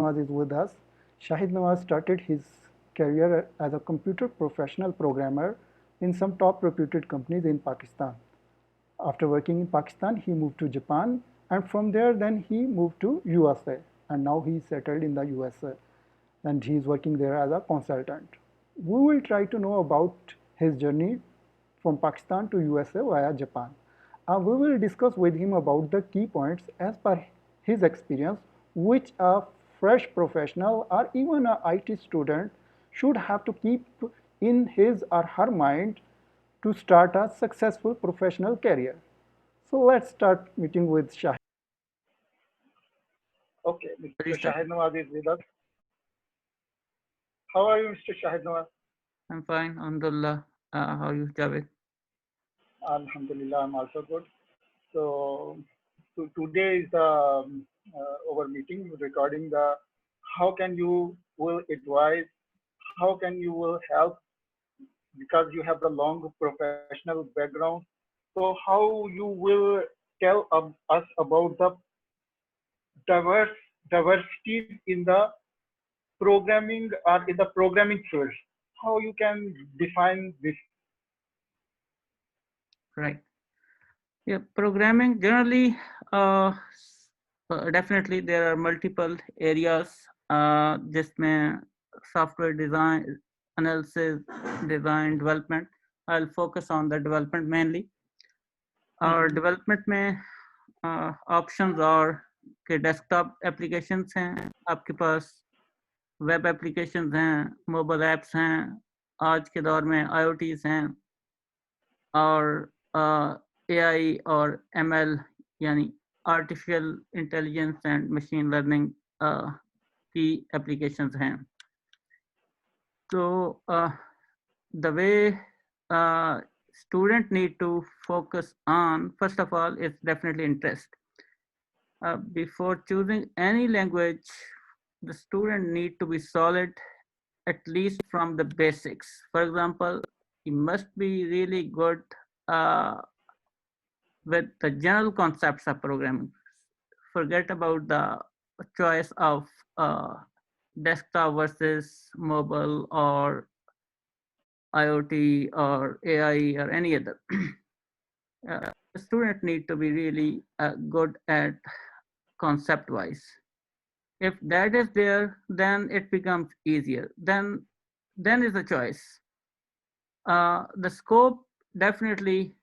Nawaz is with us. Shahid Nawaz started his career as a computer professional programmer in some top reputed companies in Pakistan. After working in Pakistan, he moved to Japan, and from there then he moved to USA, and now he's settled in the USA, and he's working there as a consultant. We will try to know about his journey from Pakistan to USA via Japan. We will discuss with him about the key points as per his experience, which a fresh professional or even a IT student should have to keep in his or her mind to start a successful professional career. So let's start meeting with Shahid. Okay, Mr. Restart. Shahid Nawaz is with us. How are you, Mr. Shahid Nawaz? I'm fine, Alhamdulillah. How are you, Javed? Alhamdulillah, I'm also good. So today is the our meeting regarding the how can you will advise, how can you will help because you have the long professional background. So how you will tell us about the diverse diversities in the programming or in the programming field? How you can define this? Right. Yeah, programming generally, definitely there are multiple areas. जिसमें software design, analysis, design, development. I'll focus on the development mainly. और development में options और के desktop applications हैं आपके पास, web applications हैं, mobile apps हैं, आज के दौर में IoTs हैं, और AI और ML यानी artificial intelligence and machine learning की एप्लीकेशंस हैं. तो the way student need to focus on, first of all, is definitely interest. Before choosing any language, the student need to be solid at least from the basics. For example, he must be really good uh, with the general concepts of programming. Forget about the choice of desktop versus mobile or IoT or AI or any other. The student need to be really good at concept wise. If that is there, then it becomes easier. Then is the choice. The scope definitely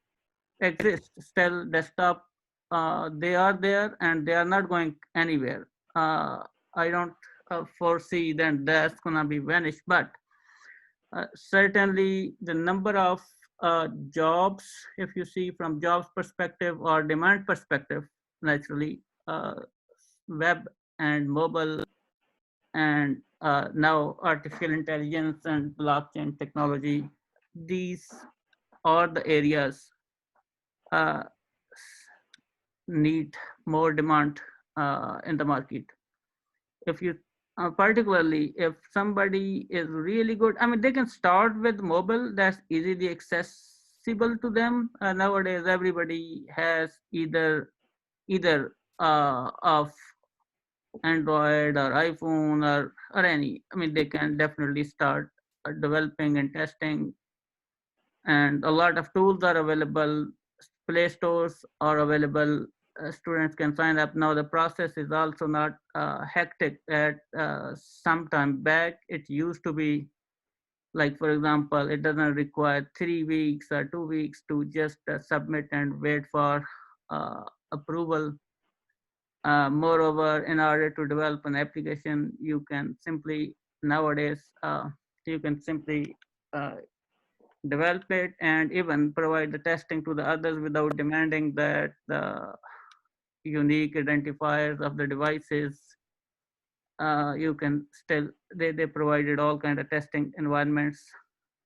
exists still. Desktop, they are there and they are not going anywhere. I don't foresee that that's gonna be vanished, but certainly the number of jobs, if you see from jobs perspective or demand perspective, naturally web and mobile and now artificial intelligence and blockchain technology, these are the areas uh, need more demand in the market. If you particularly if somebody is really good, I mean, they can start with mobile, that's easily accessible to them. Nowadays everybody has either of Android or iPhone or any, I mean, they can definitely start developing and testing, and a lot of tools are available. Play stores are available. Students can sign up now. The process is also not hectic. At some time back it used to be, like, for example, it doesn't require 3 weeks or 2 weeks to just submit and wait for approval. Moreover, in order to develop an application, you can simply nowadays you can simply uh, develop it and even provide the testing to the others without demanding that the unique identifiers of the devices. You can still, they provided all kind of testing environments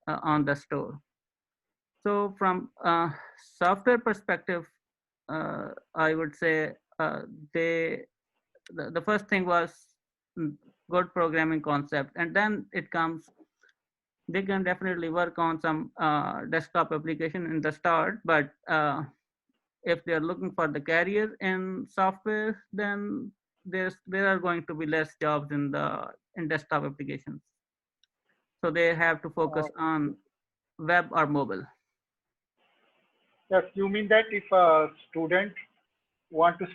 on the store. So from software perspective, I would say they the first thing was good programming concept, and then it comes, they can definitely work on some desktop application in the start, but if they're looking for the career in software, then there are going to be less jobs in desktop applications. So they have to focus on web or mobile. Yes, you mean that if a student want to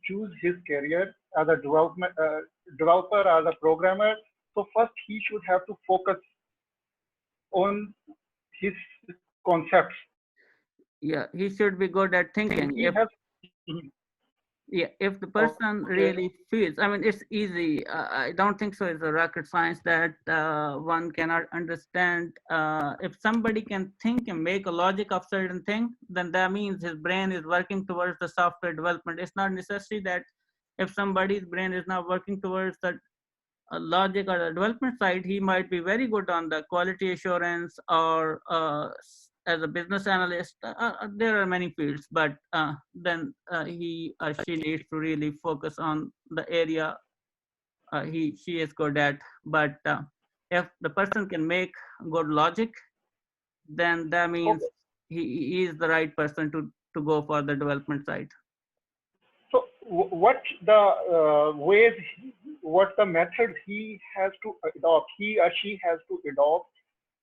choose his career as a developer, as a programmer, so first he should have to focus on his concepts. Yeah, he should be good at And thinking. he has, Yeah, if the person okay, really feels, I mean, it's easy. I don't think so. It's a rocket science that one cannot understand. If somebody can think and make a logic of certain thing, then that means his brain is working towards the software development. It's not necessary that if somebody's brain is not working towards the logic or the development side, he might be very good on the quality assurance or as a business analyst. There are many fields, but then he or she needs to really focus on the area she is good at. But if the person can make good logic, then that means okay. he is the right person to go for the development side. So what the ways, what the methods he has to adopt, he or she has to adopt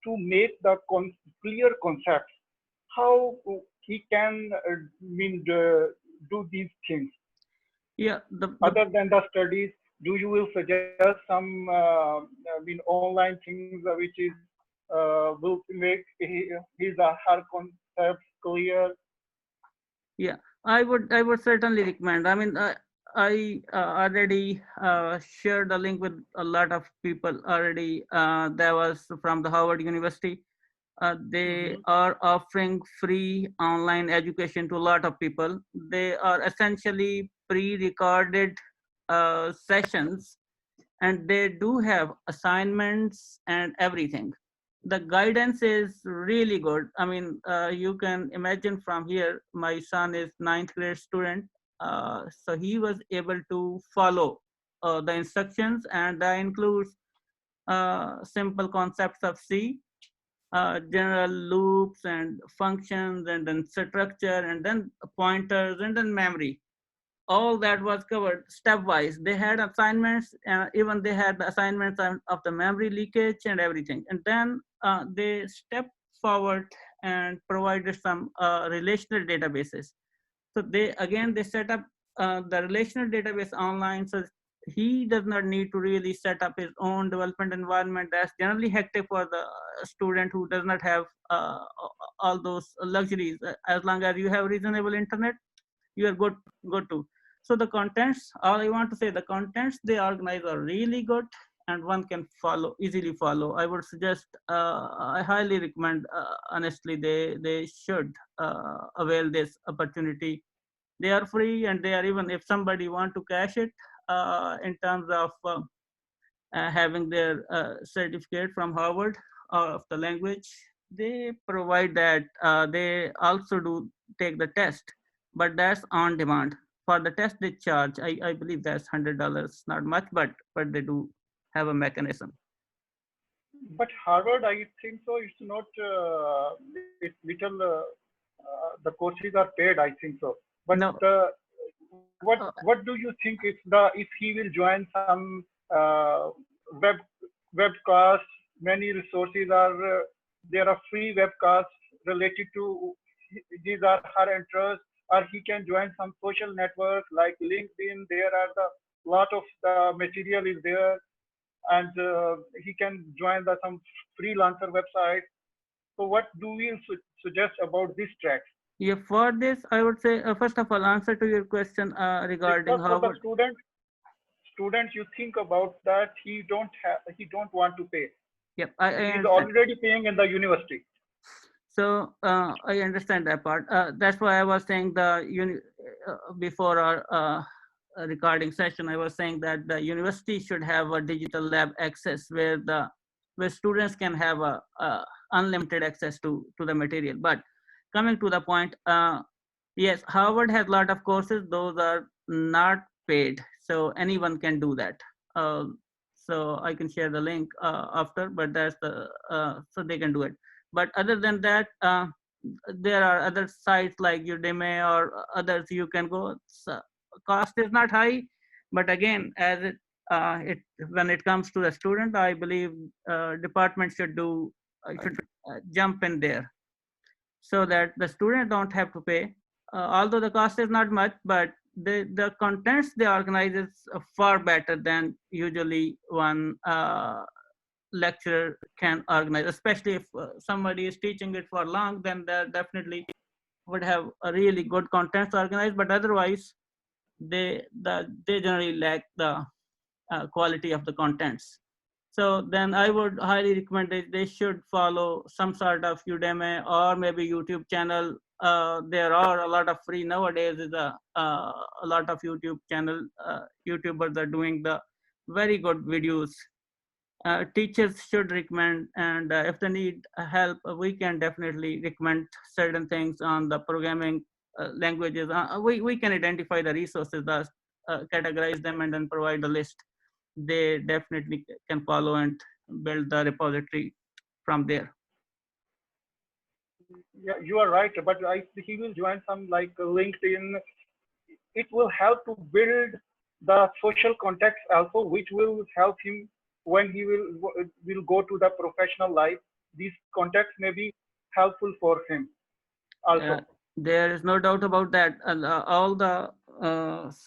to make the clear concepts, how he can do these things Yeah, other than the studies. Do you will suggest some online things which is will make his or her concepts clear? Yeah, I would certainly recommend. I mean, I already shared the link with a lot of people already. That was from the Harvard University. They Hmm. are offering free online education to a lot of people. They are essentially pre-recorded sessions, and they do have assignments and everything. The guidance is really good. I mean, you can imagine from here, my son is ninth grade student, so he was able to follow the instructions, and that includes simple concepts of C, general loops and functions, and then structure, and then pointers, and then memory. All that was covered stepwise. They had assignments, even they had the assignments of the memory leakage and everything. And then they stepped forward and provided some relational databases. So they set up the relational database online. So he does not need to really set up his own development environment. That's generally hectic for the student who does not have all those luxuries. As long as you have reasonable internet, you are good to. So the contents, all I want to say, the contents they organize are really good, and one can easily follow. I would suggest, I highly recommend, honestly, they should avail this opportunity. They are free, and they are, even if somebody want to cash it in terms of having their certificate from Harvard of the language, they provide that. They also do take the test, but that's on demand. For the test, they charge. I believe that's $100, not much, but they do have a mechanism. But Harvard, I think so. It's not. It's little. The courses are paid. I think so. But No, uh, what do you think if he will join some web webcasts? Many resources are there are free webcasts related to these are her interests, or he can join some social networks like LinkedIn. There are the lot of the material is there, and he can join the some freelancer website. So what do we suggest about this track? yeah, for this, I would say, first of all, answer to your question regarding Because for the Harvard. students, you think about that he don't want to pay. Yep, I He is understand. already paying in the university. So I understand that part. That's why I was saying before our recording session, I was saying that the university should have a digital lab access where students can have a unlimited access to the material. But coming to the point, yes, Harvard has a lot of courses. Those are not paid, so anyone can do that. So I can share the link after, but that's so they can do it. But other than that, there are other sites like Udemy or others you can go. So cost is not high, But again, as it when it comes to the student, I believe department should jump in there so that the student don't have to pay. Although the cost is not much, but the contents they organize is far better than usually one lecturer can organize. Especially if somebody is teaching it for long, then they definitely would have a really good contents organized. But otherwise, they generally lack the quality of the contents. So then I would highly recommend that they should follow some sort of Udemy or maybe YouTube channel. There are a lot of free nowadays. Is a lot of YouTube channel YouTubers are doing the very good videos. Teachers should recommend, and if they need help, we can definitely recommend certain things on the programming languages. We can identify the resources, categorize them, and then provide a list. They definitely can follow and build the repository from there. Yeah, you are right. But he will join some like LinkedIn. It will help to build the social context also, which will help him when he will go to the professional life. These contacts may be helpful for him Uh, also. there is no doubt about that.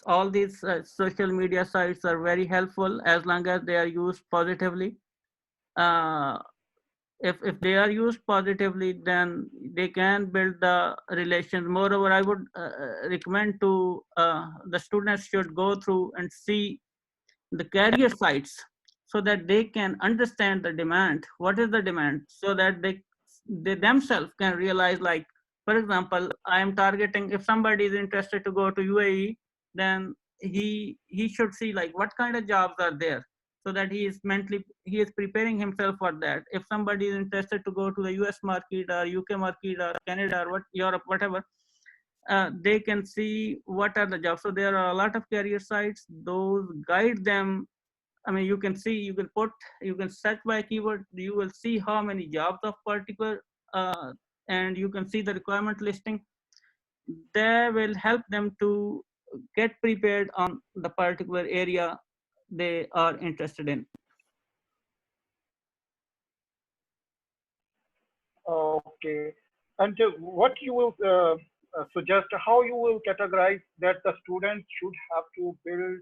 All these social media sites are very helpful as long as they are used positively. Uh, if they are used positively, then they can build the relations. Moreover, I would recommend to the students should go through and see the career sites so that they can understand the demand. What is the demand? So that they themselves can realize, like, for example, I am targeting, if somebody is interested to go to UAE, then he should see like what kind of jobs are there, so that he is preparing himself for that. If somebody is interested to go to the US market or UK market or Canada or Europe, whatever, they can see what are the jobs. So there are a lot of career sites, those guide them. I mean, you can see, you can search by keyword, you will see how many jobs of particular, and you can see the requirement listing. They will help them to get prepared on the particular area they are interested in. Okay. And what you will suggest, how you will categorize that the students should have to build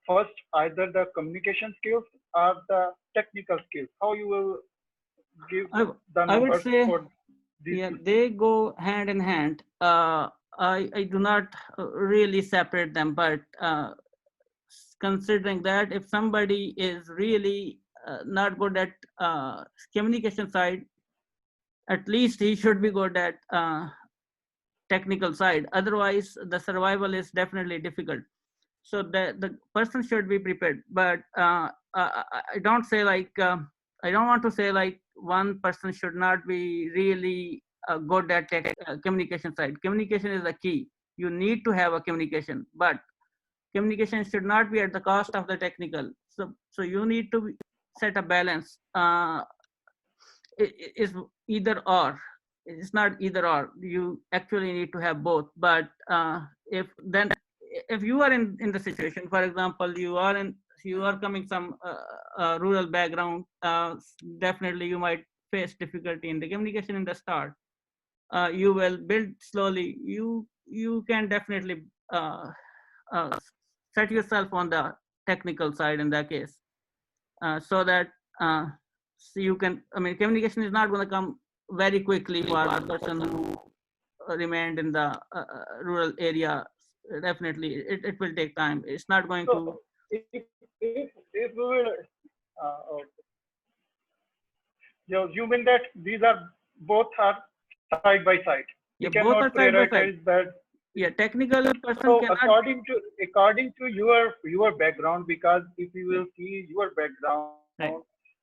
first either the communication skills or the technical skills? How you will give I, the I would numbers say, for these yeah, two things? they go hand in hand. I do not really separate them, but considering that if somebody is really not good at communication side, at least he should be good at technical side. Otherwise, the survival is definitely difficult. So the person should be prepared. But I don't say like I don't want to say like one person should not be really good at communication side. Communication is the key. You need to have a communication, but communication should not be at the cost of the technical. So you need to set a balance. It is either or. It's not either or. You actually need to have both. But if then if you are in the situation, for example, you are coming from rural background, definitely you might face difficulty in the communication in the start. You will build slowly. You can definitely uh, set yourself on the technical side in that case, so that so you can. I mean, communication is not going to come very quickly for the person who remained in the rural area. Definitely, it will take time. It's not going So to. if we will, okay. You mean that these are both are side by side. We Yeah, both cannot are side by side. prioritize that. Yeah, technical person So cannot. according to your background, because if you will see your background, Right.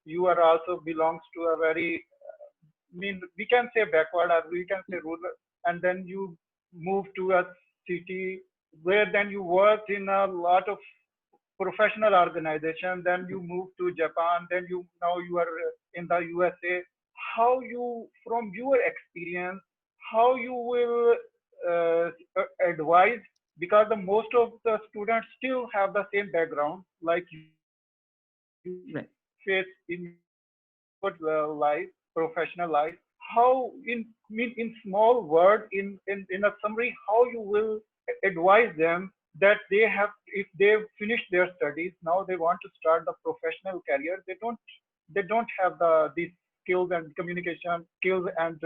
you are also belongs to a very mean we can say backward or we can say rural, and then you move to a city where then you worked in a lot of professional organization, then you move to Japan, then you are in the USA. How you, from your experience, how you will advise because the most of the students still have the same background like you Right. face in life, professional life. How in small word in a summary, how you will advise them that they have, if they've finished their studies, now they want to start the professional career, they don't have these skills and communication skills and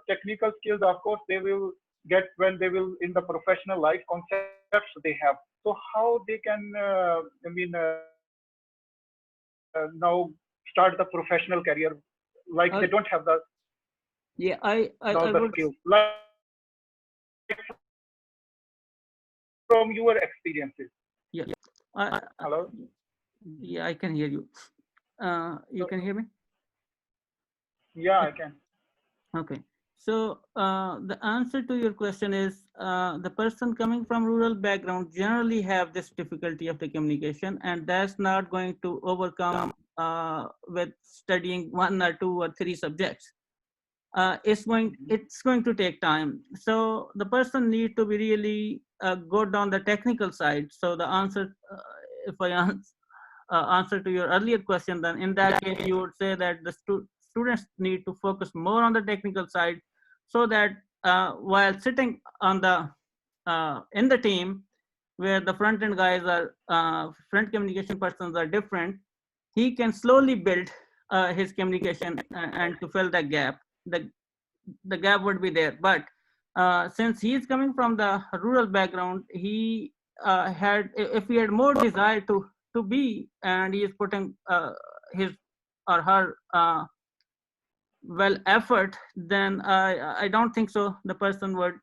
technical skills, of course they will get when they will in the professional life concepts they have. So how they can now start the professional career, like they don't have the Yeah, now the I would, skills, like from your experiences. yeah, Hello. yeah, I can hear you. So You can hear me? yeah, I can. Okay. So the answer to your question is the person coming from rural background generally have this difficulty of the communication, and that's not going to overcome with studying one or two or three subjects. It's going to take time. So the person need to be really good on the technical side. So the answer, if I answer to your earlier question, then in that case you would say that the students need to focus more on the technical side, so that while sitting on the in the team where the front end guys are front communication persons are different, he can slowly build his communication and to fill that gap. The gap would be there, but since he is coming from the rural background, he had, if he had more desire to be, and he is putting his or her well effort, then I don't think so the person would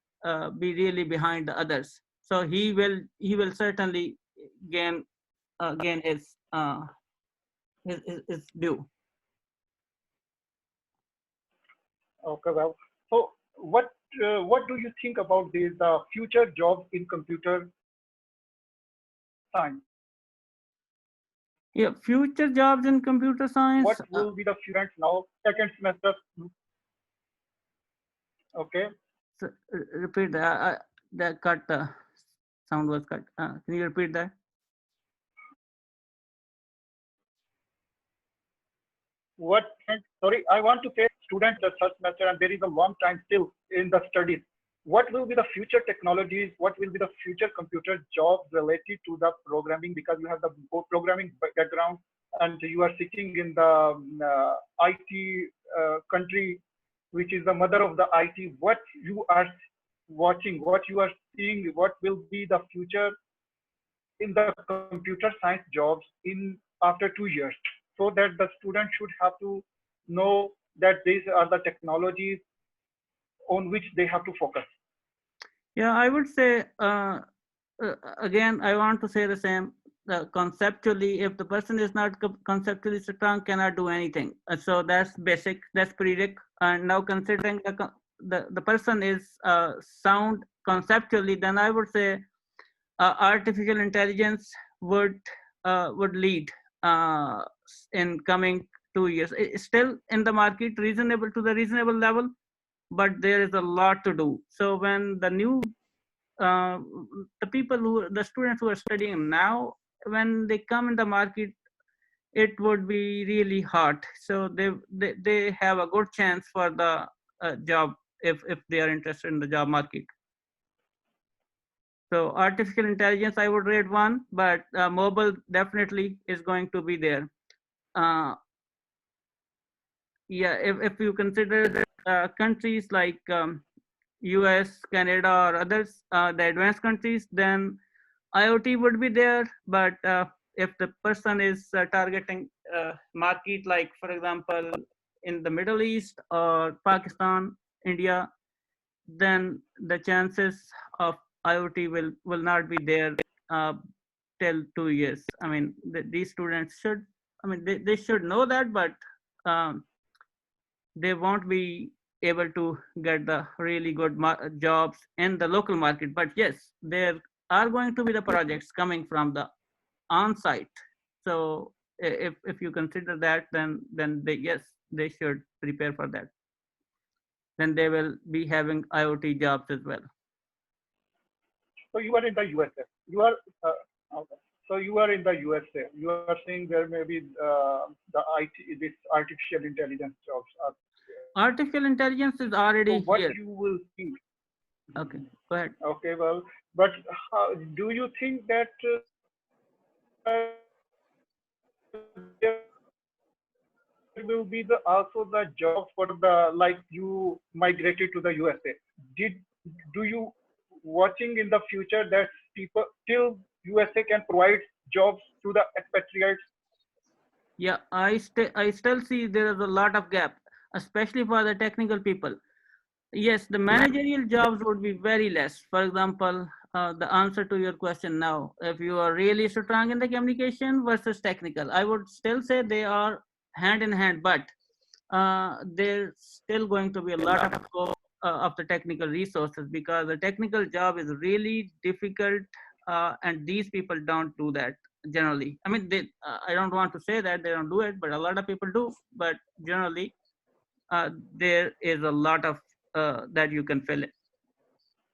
be really behind the others. So he will certainly gain gain his due. Okay, well, so what do you think about these future jobs in computer science? Yeah, future jobs in computer What science. will be the students now second semester? Okay, Repeat that. That cut. Sound was cut. Can you repeat that? what? Sorry, I want to say students the third semester and there is a long time still in the studies. What will be the future technologies? What will be the future computer jobs related to the programming? Because you have the programming background and you are sitting in the IT country, which is the mother of the IT. What you are watching, what you are seeing, what will be the future in the computer science jobs in after 2 years, so that the student should have to know that these are the technologies on which they have to focus. Yeah, I would say again. I want to say the same. Conceptually, if the person is not conceptually strong, cannot do anything. So that's basic. That's prereq. And now considering the person is sound conceptually, then I would say artificial intelligence would lead uh, in coming 2 years. It's still in the market, reasonable to the reasonable level, but there is a lot to do. So when uh, the the students who are studying now, when they come in the market, it would be really hard. So they have a good chance for the job if they are interested in the job market. So artificial intelligence, I would rate one, but mobile definitely is going to be there. Uh, yeah, if you consider countries like US, Canada, or others, the advanced countries, then IoT would be there. But if the person is targeting market, like for example, in the Middle East or Pakistan, India, then the chances of IoT will not be there uh, till 2 years. I mean, these students should, I mean, they should know that, but um, they won't be able to get the really good jobs in the local market. But yes, there are going to be the projects coming from the on-site. So if you consider that, then they, yes, they should prepare for that. Then they will be having IoT jobs as well. So you are in the USA. You are okay. So you are in the USA. You are saying there may be the IT, this artificial intelligence jobs are there. Artificial intelligence is So already what here. you will see? Okay, go ahead. Okay, well, but do you think that there will be the also the job for the like you migrated to the USA? Did do you watching in the future that people till USA can provide jobs to the expatriates? Yeah, I still see there is a lot of gap, especially for the technical people. Yes, the managerial jobs would be very less. For example, the answer to your question now, if you are really strong in the communication versus technical, I would still say they are hand in hand, but there's still going to be a lot of scope of the technical resources because the technical job is really difficult, and these people don't do that generally. I mean, I don't want to say that they don't do it, but a lot of people do. But generally, there is a lot of that you can fill it.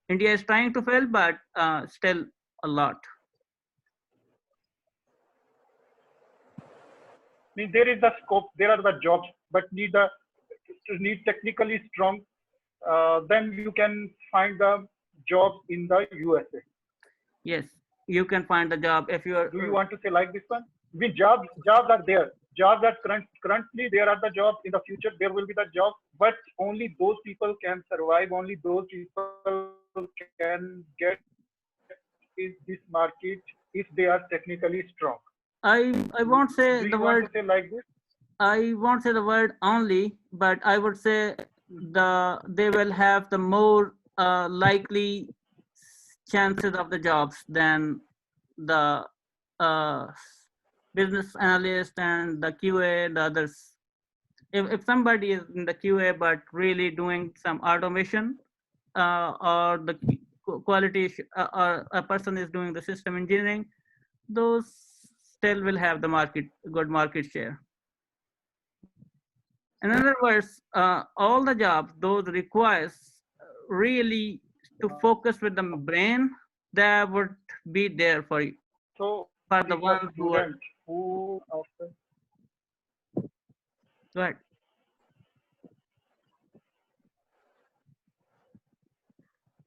India is trying to fill, but still a lot. I mean, there is the scope, there are the jobs, but need technically strong. Then you can find the jobs in the USA. Yes, you can find a job if you are. Do you want to say like this one? The jobs are there. Jobs are currently there are the jobs. In the future there will be the jobs, but only those people can survive. Only those people can get in this market if they are technically strong. I won't say Do the you want word. to say like this? I won't say the word only, but I would say they will have the more likely chances of the jobs than the uh, business analyst and the QA, the others. If somebody is in the QA but really doing some automation, or the quality, or a person is doing the system engineering, those still will have the good market share. In other words, all the jobs, those requires really to focus with the brain, that would be there for you, So for the is a ones who are. student who after Go ahead.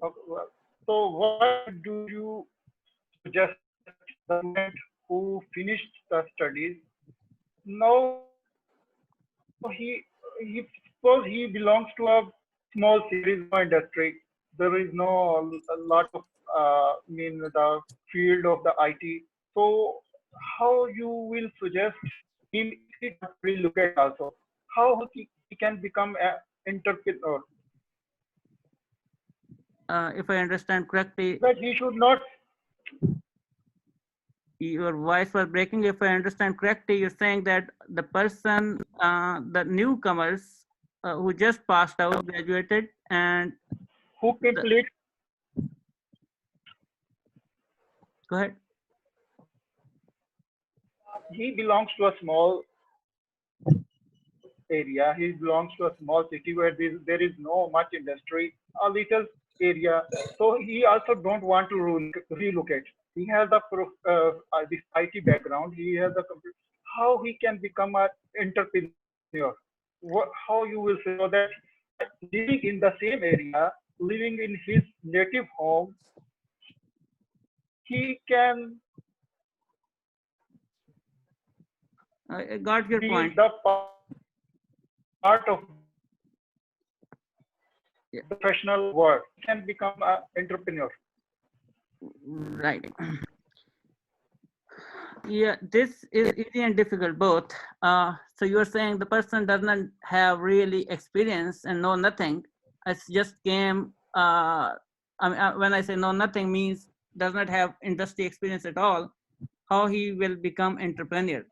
okay, well, so what do you suggest the student who finished the studies now he suppose he belongs to a small city, there is no industry, there is no a lot of mean the field of the IT. So how you will suggest him if he does relocate also? How he can become an entrepreneur? If I understand correctly, That he should not. your voice was breaking. If I understand correctly, you're saying that the person, the newcomers who just passed out, graduated, and Who the, complete go ahead. he belongs to a small area. He belongs to a small city where there is no much industry, a little area. So he also don't want to relocate. He has this IT background. He has a how he can become an entrepreneur. How you will say so that living in the same area, living in his native home, he can I got your be point. the part of Yeah. the professional world. He can become an entrepreneur. Right. Yeah, this is easy and difficult both. So you're saying the person does not have really experience and know nothing. It's just came. I mean, when I say know nothing, means does not have industry experience at all. How he will become entrepreneur?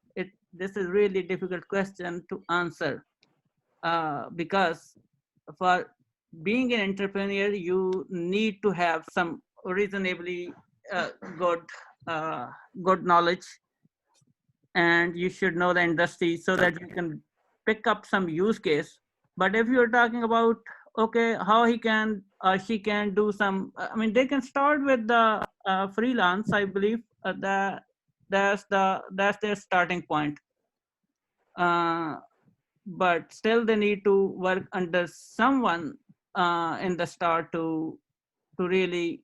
This is really difficult question to answer, because for being an entrepreneur, you need to have some reasonably uh, good uh, good knowledge, and you should know the industry so that you can pick up some use case. But if you're talking about, okay, how he can or she can do some, I mean, they can start with the freelance, I believe that's their starting point. Uh, but still, they need to work under someone in the start to really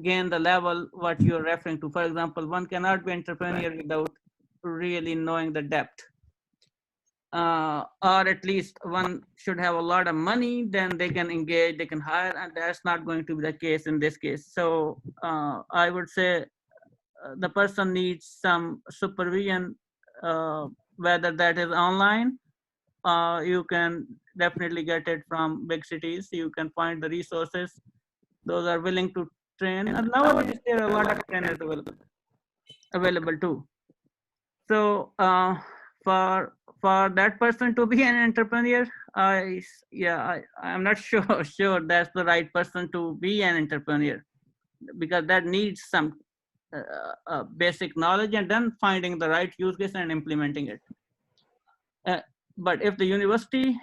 gain the level what you're referring to. For example, one cannot be entrepreneur without really knowing the depth, or at least one should have a lot of money, then they can engage, they can hire, and that's not going to be the case in this case. So I would say the person needs some supervision, whether that is online. You can definitely get it from big cities. You can find the resources. Those are willing to train. And nowadays, there are a lot of trainers available too. So for that person to be an entrepreneur, I'm not sure that's the right person to be an entrepreneur, because that needs some basic knowledge and then finding the right use case and implementing it. But if the university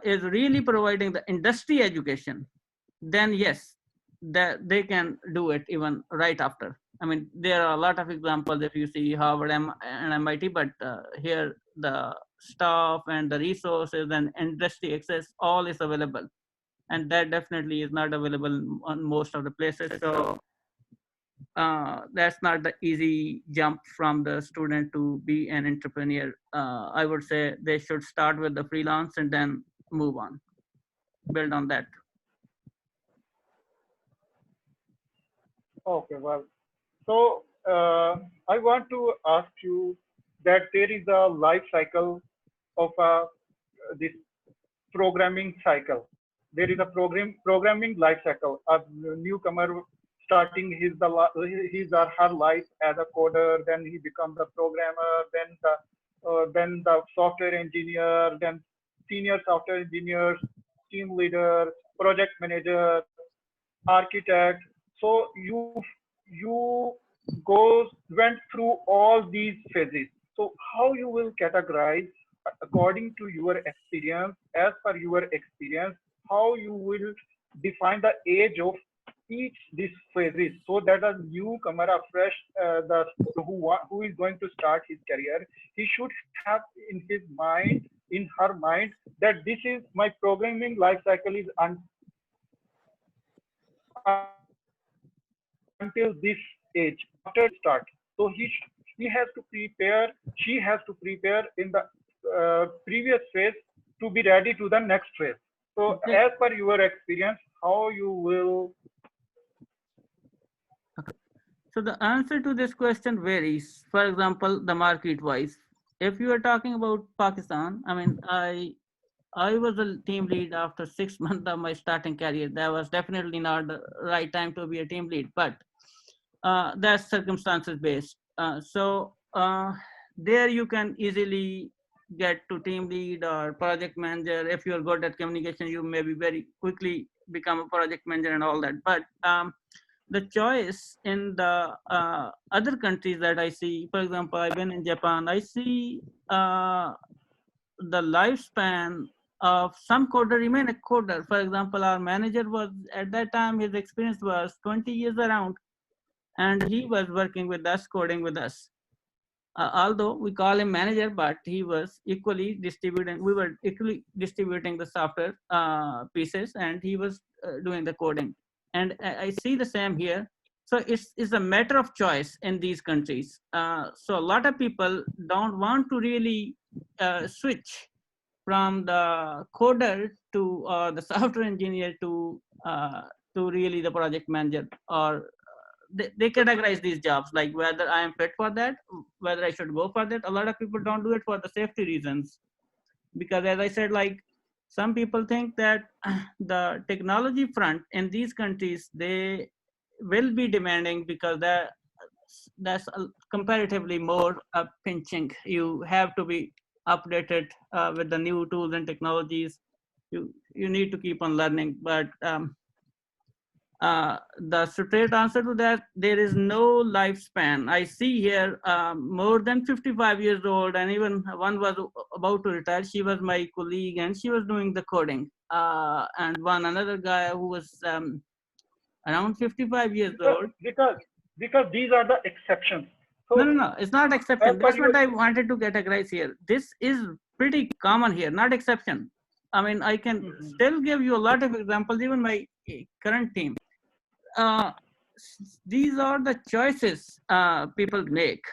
is really providing the industry education, then yes, that they can do it even right after. I mean, there are a lot of examples if you see Harvard and MIT, but here the staff and the resources and industry access all is available, and that definitely is not available on most of the places. So that's not the easy jump from the student to be an entrepreneur. I would say they should start with the freelance and then move on, build on that. Okay, well, so I want to ask you that there is a life cycle of this programming cycle. There is a programming life cycle. A newcomer starting his or her life as a coder, then he becomes a programmer, then the software engineer, then senior software engineer, team leader, project manager, architect. So you went through all these phases. So how you will categorize according to your experience, as per your experience, how you will define the age of each these phases, so that a newcomer, a fresh, who is going to start his career, he should have in his mind, in her mind, that this is my programming life cycle is until this age. After start, so he has to prepare, she has to prepare in the previous phase to be ready to the next phase. So as per your experience, how you will? So the answer to this question varies. For example, the market wise. If you are talking about Pakistan, I mean, I was a team lead after 6 months of my starting career. That was definitely not the right time to be a team lead, but that's circumstances based. So there you can easily get to team lead or project manager. If you're good at communication, you maybe very quickly become a project manager and all that. But the choice in the other countries that I see, for example, I've been in Japan, I see the lifespan of some coder remain a coder. For example, our manager was at that time, his experience was 20 years around, and he was working with us, coding with us. Although we call him manager, but he was equally distributing, we were equally distributing the software pieces, and he was doing the coding. And I see the same here. So it's a matter of choice in these countries. So a lot of people don't want to really switch from the coder to the software engineer to really the project manager, or they categorize these jobs like whether I am fit for that, whether I should go for that. A lot of people don't do it for the safety reasons, because as I said, like some people think that the technology front in these countries, they will be demanding because that's comparatively more pinching. You have to be updated with the new tools and technologies. You need to keep on learning. But the straight answer to that, there is no lifespan. I see here more than 55 years old, and even one was about to retire. She was my colleague, and she was doing the coding. And one another guy who was around 55 years old. Because because these are the exceptions. So No, it's not as exception. per That's your, what I wanted to categorize here. This is pretty common here, not exception. I mean, I can Mhm. still give you a lot of examples, even my current team. Uh, these are the choices people make.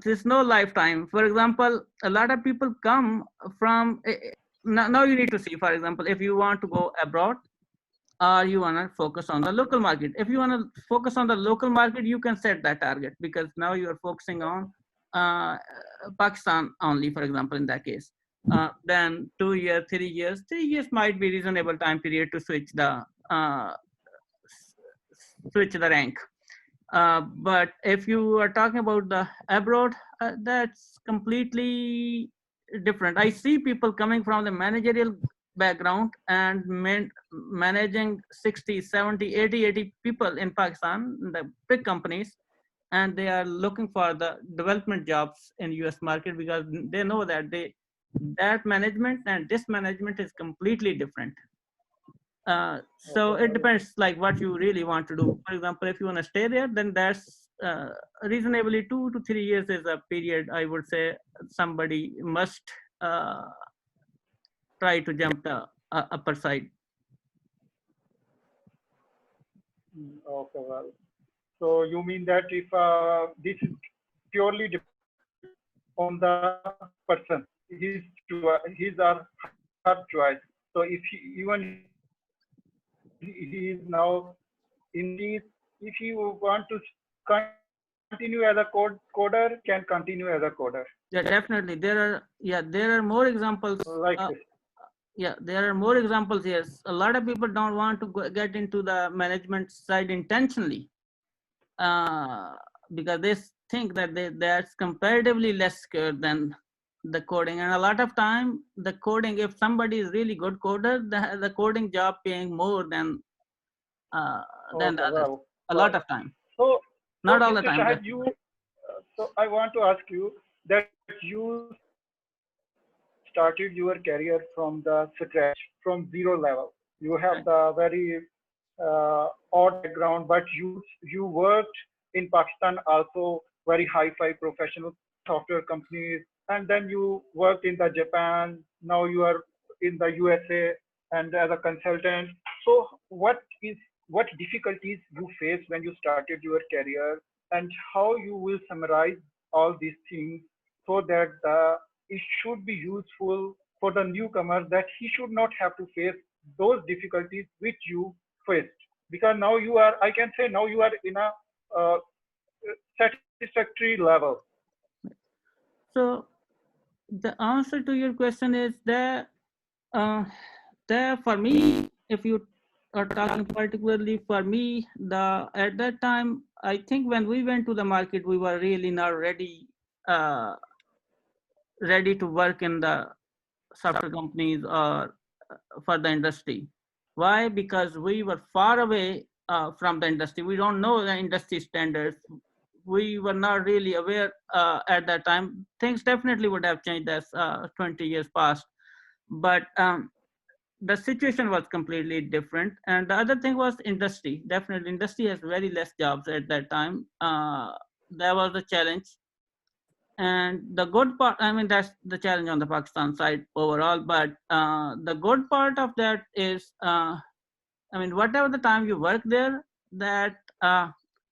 There's no lifetime. For example, a lot of people come from, now you need to see, for example, if you want to go abroad, or you want to focus on the local market. If you want to focus on the local market, you can set that target, because now you are focusing on uh, Pakistan only, for example, in that case. Then 2 years, 3 years, 3 years might be reasonable time period to uh, switch the rank. But if you are talking about the abroad, that's completely different. I see people coming from the managerial background and managing 60, 70, 80 people in Pakistan, the big companies, and they are looking for the development jobs in US market, because they know that that management and this management is completely different. So okay, it well, depends like what you really want to do. For example, if you want to stay there, then that's reasonably 2 to 3 years is a period I would say somebody must uh, try to jump the upper side. okay, well. So you mean that if this is purely on the person, his or her choice. So if even he is now in this, if you want to continue as a coder, can continue as a coder, Yeah, definitely there are more examples. like this. Yeah, there are more examples. Yes, a lot of people don't want to get into the management side intentionally, uh, because they think that that's comparatively less secure than the coding. And a lot of time the coding, if somebody is really good coder, the coding job paying more uh, than the Okay, others, well, a lot well. of time, So, not all the Mr. time. Shahid, so I want to ask you that you started your career from the scratch, from zero level. You have the very odd background, but you worked in Pakistan also very high-fi professional software companies, and then you worked in the Japan. Now you are in the USA and as a consultant. So what difficulties you faced when you started your career, and how you will summarize all these things so that it should be useful for the newcomer, that he should not have to face those difficulties which you faced, because now you are, I can say, now you are in a uh, satisfactory level. So the answer to your question is that uh, there for me, if you are talking particularly for me, the at that time, I think when we went to the market, we were really not uh, ready to work in the software companies or for the industry. Why? Because we were far away from the industry. We don't know the industry standards. We were not really aware at that time. Things definitely would have changed as 20 years passed. But the situation was completely different. And the other thing was industry. Definitely, industry has very less jobs at that time. That was the challenge. And the good part, I mean, that's the challenge on the Pakistan side overall. But the good part of that is, I mean, whatever the time you work there, that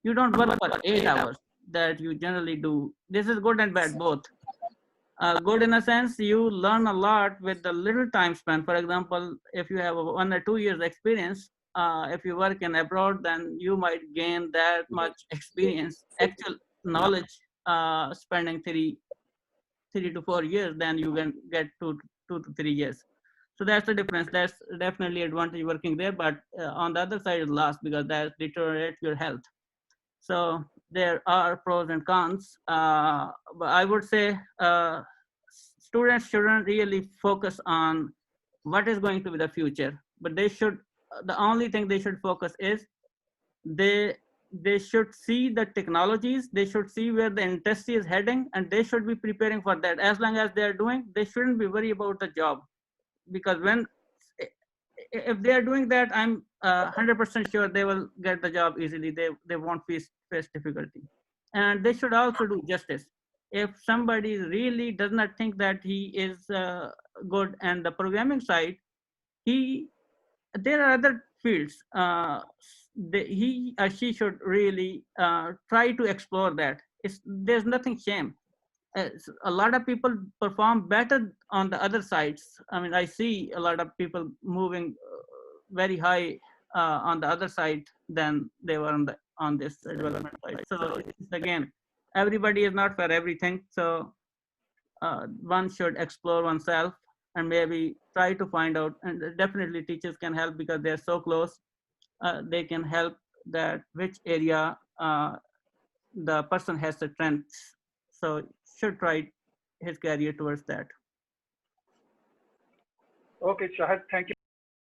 you don't work for 8 hours that you generally do. This is good and bad both. Good in a sense, you learn a lot with the little time spent. For example, if you have a 1 or 2 years experience, if you work in abroad, then you might gain that much experience, actual knowledge, spending 3 to 4 years, then you can get 2 to 3 years. So that's the difference. That's definitely advantage working there. But on the other side is loss, because that deteriorates your health. So there are pros and cons. But I would say students shouldn't really focus on what is going to be the future, but they should. The only thing they should focus is they they should see the technologies, they should see where the industry is heading, and they should be preparing for that. As long as they are doing, they shouldn't be worried about the job, because when if they are doing that, I'm 100% sure they will get the job easily. They won't face face difficulty. And they should also do justice. If somebody really does not think that he is good in the programming side, there are other fields. He or she should really try to explore that. There's nothing shame. A lot of people perform better on the other sides. I mean, I see a lot of people moving very high on the other side than they were on this development side. So again, everybody is not for everything. So one should explore oneself and maybe try to find out. And definitely, teachers can help because they're so close. They can help that which area the person has the strengths. So should try his career towards that. Okay, Shahid, thank you.